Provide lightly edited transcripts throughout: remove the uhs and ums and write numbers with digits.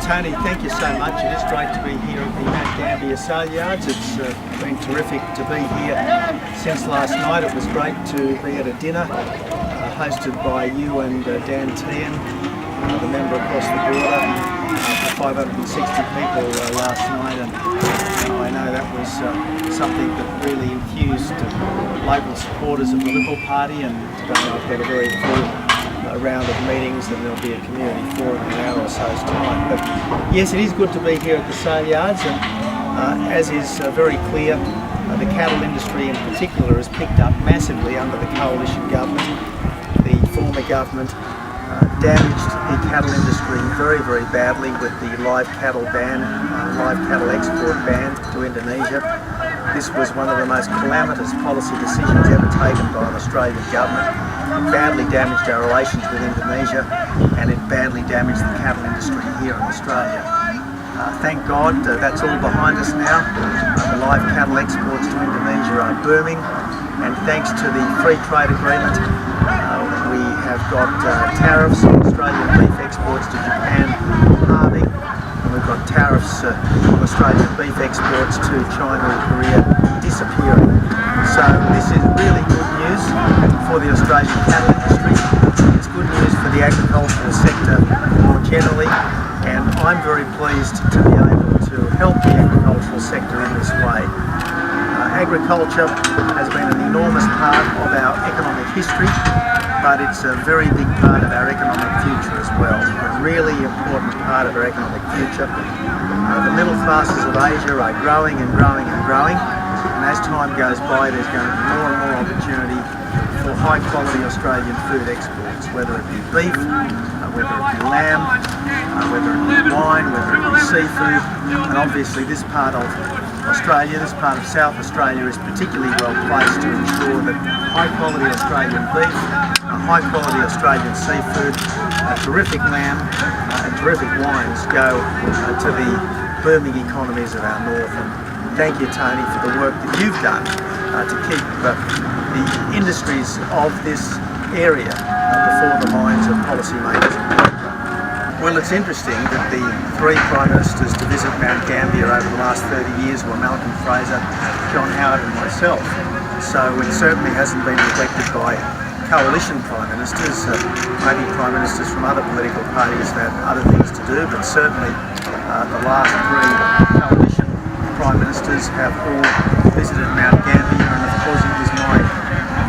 Tony, thank you so much. It is great to be here at the Gambier Saleyards. It's been terrific to be here since last night. It was great to be at a dinner hosted by you and Dan Tian, the member across the border, for 560 people last night, and I know that was something that really infused local supporters of the Liberal Party, and today I've got a very full round of meetings, and there'll be a community forum in an hour or so's time. But yes, it is good to be here at the Saleyards, and as is very clear, the cattle industry in particular has picked up massively under the coalition government. The former government damaged the cattle industry very, very badly with the live cattle ban, live cattle export ban to Indonesia. This was one of the most calamitous policy decisions ever taken by an Australian government. It badly damaged our relations with Indonesia, and it badly damaged the cattle industry here in Australia. Thank God that's all behind us now. The live cattle exports to Indonesia are booming, and thanks to the free trade agreement, we have got tariffs on Australian beef exports to Japan halving, and we've got tariffs on Australian beef exports to China and Korea disappearing. So this is really good news for the Australian cattle industry. It's good news for the agricultural sector more generally, and I'm very pleased to be able to help the agricultural sector in this way. Agriculture has been an enormous part of our economic history, but it's a very big part of our economic future as well. A really important part of our economic future. The middle classes of Asia are growing and growing and growing, and as time goes by there's going to be more and more opportunity for high quality Australian food exports, whether it be beef, whether it be lamb, whether it be wine, whether it be seafood, and obviously this part of Australia, this part of South Australia is particularly well placed to ensure that high quality Australian beef, high quality Australian seafood, terrific lamb and terrific wines go to the booming economies of our north. And thank you, Tony, for the work that you've done to keep the industries of this area before the minds of policymakers. Well, it's interesting that the three Prime Ministers to visit Mount Gambier over the last 30 years were Malcolm Fraser, John Howard and myself. So it certainly hasn't been neglected by coalition Prime Ministers. Maybe Prime Ministers from other political parties have had other things to do, but certainly the last three coalition Prime Ministers have all visited Mount Gambier, and of course it was my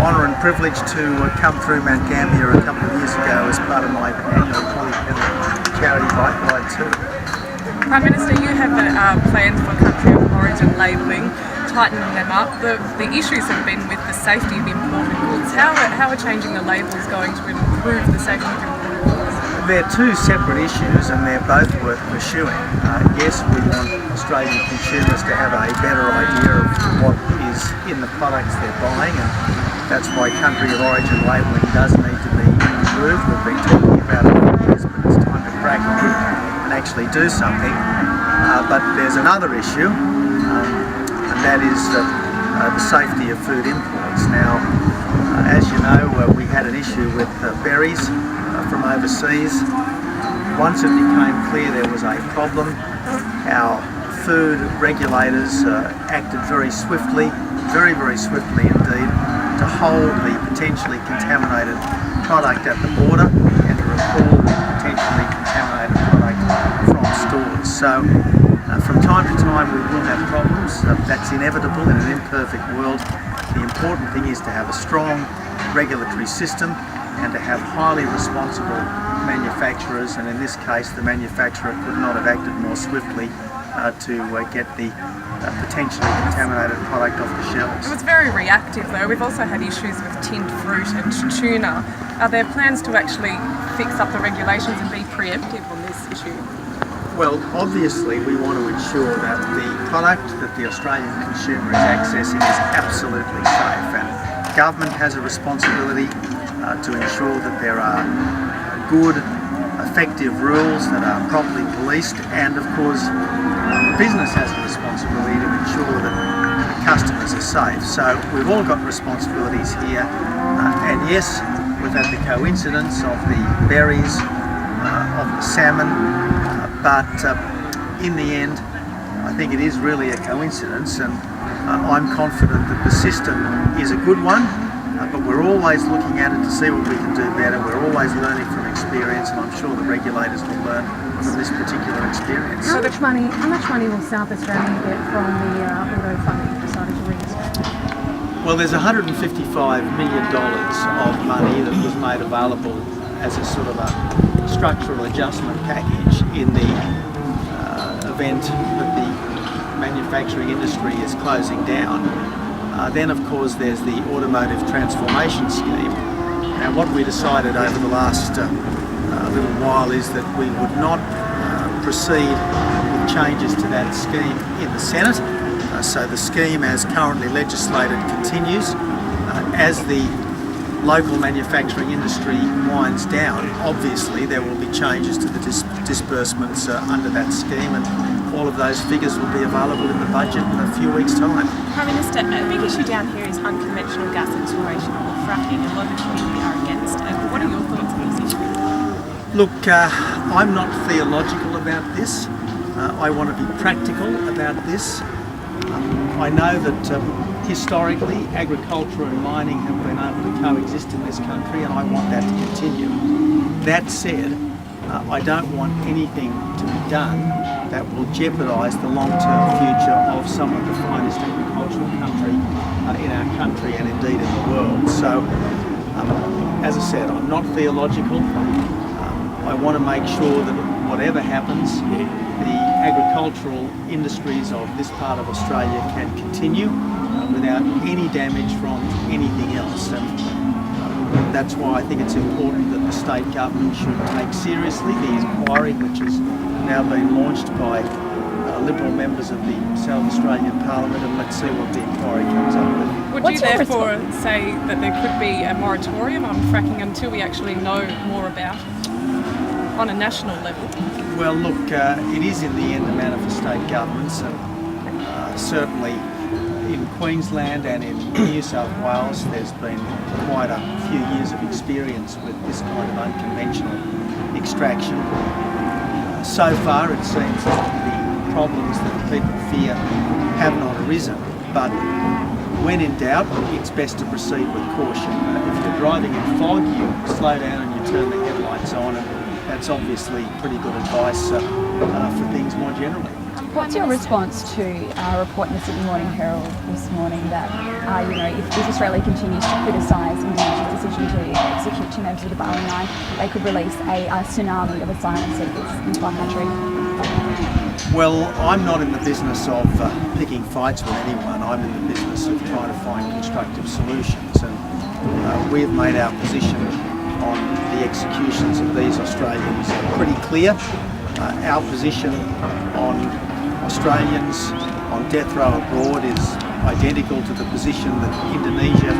honour and privilege to come through Mount Gambier a couple of years ago as part of my annual polyphenol charity bike ride too. Prime Minister, you have plans for country of origin labelling, tightening them up. The issues have been with the safety of imported goods. How are changing the labels going to improve the safety of imported goods? They're two separate issues, and they're both worth pursuing. Yes, we want Australian consumers to have a better idea of what is in the products they're buying, and that's why country of origin labelling does need to be improved. We've been talking about it for years, but it's time to crack on and actually do something. But there's another issue, and that is the safety of food imports. Now, as you know, we had an issue with berries from overseas. Once it became clear there was a problem, our food regulators acted very swiftly, very, very swiftly indeed, to hold the potentially contaminated product at the border and to recall the potentially contaminated product from stores. So from time to time we will have problems. That's inevitable in an imperfect world. The important thing is to have a strong regulatory system and to have highly responsible manufacturers, and in this case the manufacturer could not have acted more swiftly to get the potentially contaminated product off the shelves. It was very reactive though. We've also had issues with tinned fruit and tuna. Are there plans to actually fix up the regulations and be preemptive on this issue? Well, obviously we want to ensure that the product that the Australian consumer is accessing is absolutely safe, and government has a responsibility to ensure that there are good, effective rules that are properly policed, and of course business has a responsibility to ensure that customers are safe. So we've all got responsibilities here, and yes, we've had the coincidence of the berries, of the salmon But in the end, I think it is really a coincidence, and I'm confident that the system is a good one, but we're always looking at it to see what we can do better. We're always learning from experience, and I'm sure the regulators will learn from this particular experience. How much money will South Australia get from the auto fund you've decided to reinstate? Well, there's $155 million of money that was made available as a sort of a structural adjustment package in the event that the manufacturing industry is closing down. Then of course there's the automotive transformation scheme. And what we decided over the last little while is that we would not proceed with changes to that scheme in the Senate. So the scheme as currently legislated continues. As the local manufacturing industry winds down, obviously there will be changes to the disbursements under that scheme, and all of those figures will be available in the budget in a few weeks' time. Prime Minister, a big issue down here is unconventional gas exploration or fracking. A lot of the community are against it. What are your thoughts on this issue? Look, I'm not theological about this. I want to be practical about this. I know that historically agriculture and mining have been able to coexist in this country, and I want that to continue. That said, I don't want anything to be done that will jeopardise the long-term future of some of the finest agricultural country in our country and indeed in the world. So, as I said, I'm not theological. I want to make sure that whatever happens, the agricultural industries of this part of Australia can continue without any damage from anything else. And that's why I think it's important that the state government should take seriously the inquiry which has now been launched by Liberal members of the South Australian Parliament, and let's see what the inquiry comes up with. Would you therefore say that there could be a moratorium on fracking until we actually know more about it on a national level? Well, look, it is in the end a matter for state governments, and certainly in Queensland and in New South Wales there's been quite a few years of experience with this kind of unconventional extraction. So far it seems that the problems that people fear have not arisen, but when in doubt it's best to proceed with caution. If you're driving in fog, you slow down and you turn the headlights on, and that's obviously pretty good advice for things more generally. What's your response to a report in the Sydney Morning Herald this morning that, if Australia continues to criticise Indonesia's decision to execute 2 members of the Bali Line, they could release a tsunami of asylum seekers into our country? Well, I'm not in the business of picking fights with anyone. I'm in the business of trying to find constructive solutions, and we've made our position on the executions of these Australians pretty clear. Our position on Australians on death row abroad is identical to the position that Indonesia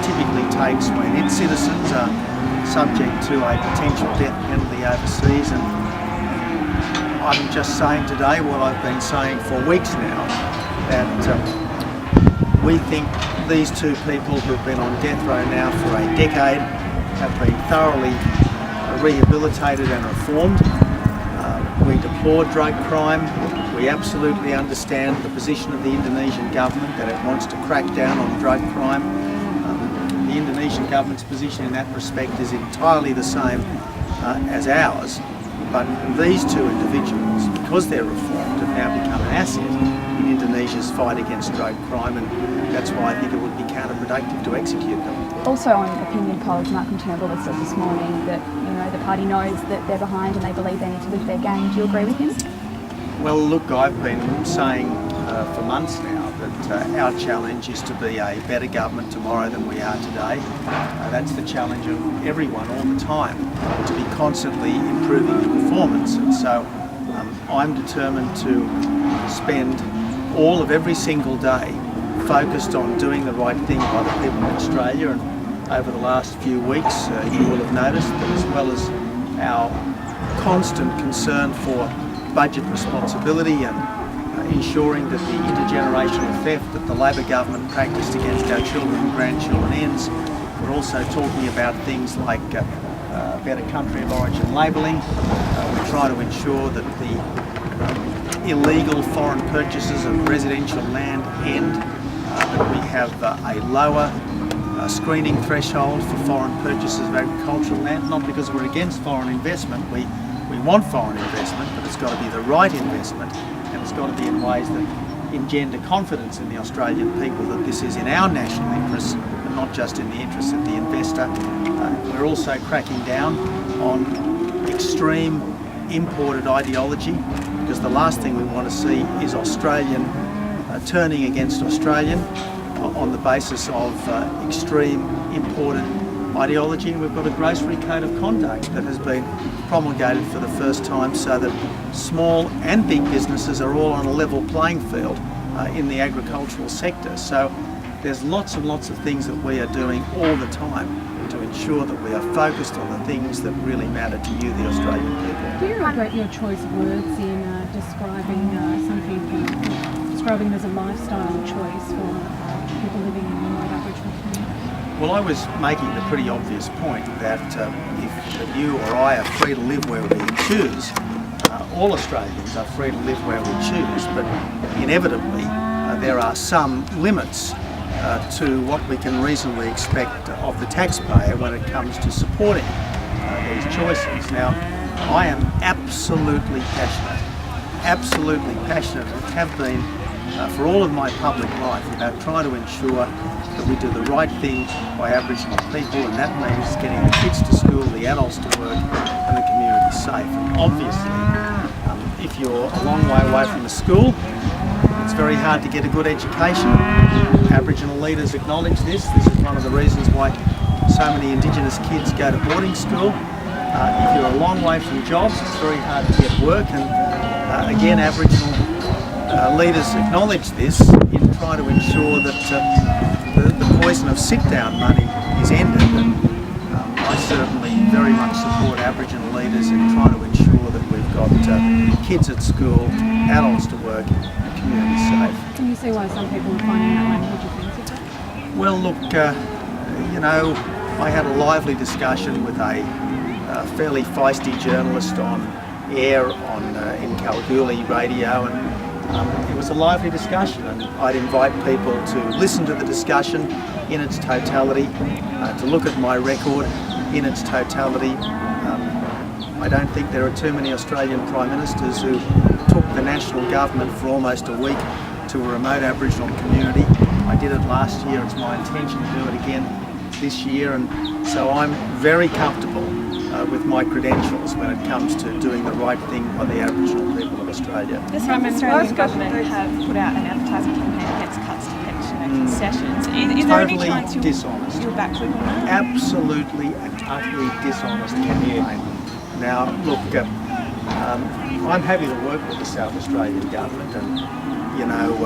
typically takes when its citizens are subject to a potential death penalty overseas. And I'm just saying today what I've been saying for weeks now, that we think these 2 people who've been on death row now for a decade have been thoroughly rehabilitated and reformed. We deplore drug crime. We absolutely understand the position of the Indonesian government, that it wants to crack down on drug crime. The Indonesian government's position in that respect is entirely the same as ours. But these 2 individuals, because they're reformed, have now become an asset in Indonesia's fight against drug crime, and that's why I think it would be counterproductive to execute them. Also on opinion polls, Malcolm Turnbull has said this morning that the party knows that they're behind and they believe they need to lift their game. Do you agree with him? Well, look, I've been saying for months now that our challenge is to be a better government tomorrow than we are today. That's the challenge of everyone all the time, to be constantly improving your performance. And so I'm determined to spend all of every single day focused on doing the right thing by the people of Australia. And over the last few weeks, you will have noticed that, as well as our constant concern for budget responsibility and ensuring that the intergenerational theft that the Labor government practiced against our children and grandchildren ends, we're also talking about things like better country of origin labelling. We try to ensure that the illegal foreign purchases of residential land end, that we have a lower screening threshold for foreign purchases of agricultural land, not because we're against foreign investment. We want foreign investment, but it's got to be the right investment, and it's got to be in ways that engender confidence in the Australian people that this is in our national interests and not just in the interests of the investor. We're also cracking down on extreme imported ideology, because the last thing we want to see is Australian turning against Australian on the basis of extreme imported ideology. We've got a grocery code of conduct that has been promulgated for the first time so that small and big businesses are all on a level playing field in the agricultural sector. So there's lots and lots of things that we are doing all the time to ensure that we are focused on the things that really matter to you, the Australian people. Do you regret your choice of words in describing describing as a lifestyle choice for people living in remote Aboriginal communities? Well, I was making the pretty obvious point that if you or I are free to live where we choose, all Australians are free to live where we choose, but inevitably there are some limits to what we can reasonably expect of the taxpayer when it comes to supporting these choices. Now, I am absolutely passionate and have been for all of my public life about trying to ensure that we do the right thing by Aboriginal people, and that means getting the kids to school, the adults to work, and the community safe. And obviously, if you're a long way away from the school, it's very hard to get a good education. Aboriginal leaders acknowledge this. This is one of the reasons why so many Indigenous kids go to boarding school. If you're a long way from jobs, it's very hard to get work, and again, Aboriginal leaders acknowledge this in trying to ensure that the poison of sit-down money is ended. And I certainly very much support Aboriginal leaders in trying to ensure that we've got kids at school, adults to work, and community safe. Can you see why some people are finding that language offensive? Well, look, you know, I had a lively discussion with a fairly feisty journalist on air in Kalgoorlie radio, and it was a lively discussion, and I'd invite people to listen to the discussion in its totality, to look at my record in its totality. I don't think there are too many Australian Prime Ministers who took the national government for almost a week to a remote Aboriginal community. I did it last year. It's my intention to do it again this year, and so I'm very comfortable with my credentials when it comes to doing the right thing by the Aboriginal people of Australia. The South Australian government have put out an advertising campaign against cuts to pensioner concessions. Is there any chance you'll back with that? Absolutely and utterly dishonest campaign. Now, look, I'm happy to work with the South Australian government, and you know,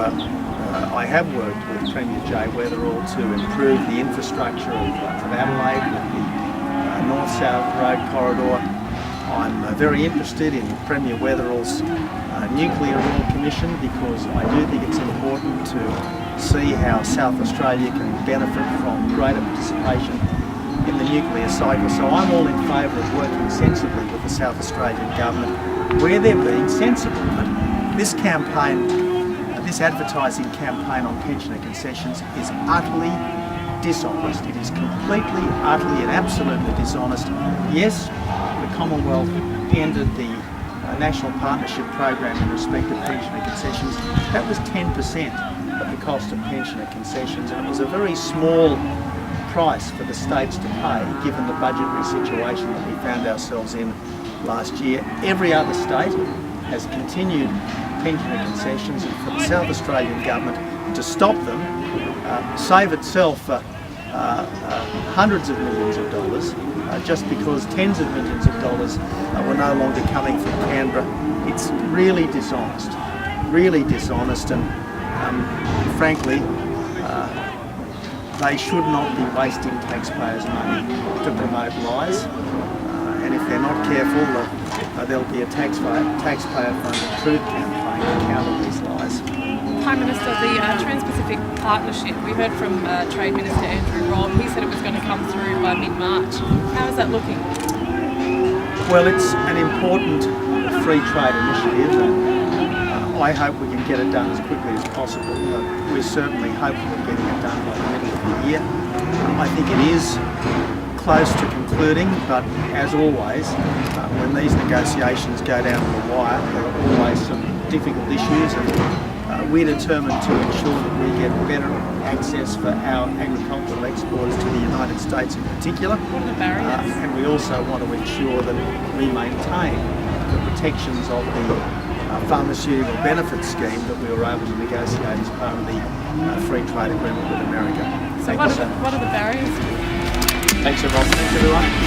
I have worked with Premier Jay Weatherall to improve the infrastructure of Adelaide with the North-South Road corridor. I'm very interested in Premier Weatherall's Nuclear Law Commission, because I do think it's important to see how South Australia can benefit from greater participation in the nuclear cycle. So I'm all in favour of working sensibly with the South Australian government where they're being sensible. But this campaign, this advertising campaign on pensioner concessions is utterly dishonest. It is completely, utterly and absolutely dishonest. Yes, the Commonwealth ended the National Partnership Program in respect of pensioner concessions. That was 10% of the cost of pensioner concessions, and it was a very small price for the states to pay given the budgetary situation that we found ourselves in last year. Every other state has continued pensioner concessions, and for the South Australian government to stop them, save itself hundreds of millions of dollars just because tens of millions of dollars were no longer coming from Canberra. It's really dishonest, and frankly, they should not be wasting taxpayers' money to promote lies, and if they're not careful, there'll be a taxpayer-funded truth campaign to counter these lies. Prime Minister, the Trans-Pacific Partnership, we heard from Trade Minister Andrew Robb. He said it was going to come through by mid-March. How is that looking? Well, it's an important free trade initiative, and I hope we can get it done as quickly as possible. We're certainly hopeful of getting it done by the middle of the year. I think it is close to concluding, but as always, when these negotiations go down to the wire, there are always some difficult issues, and we're determined to ensure that we get better access for our agricultural exporters to the United States in particular. What are the barriers? And we also want to ensure that we maintain the protections of the pharmaceutical benefits scheme that we were able to negotiate as part of the free trade agreement with America. So what are the barriers? Thanks everyone.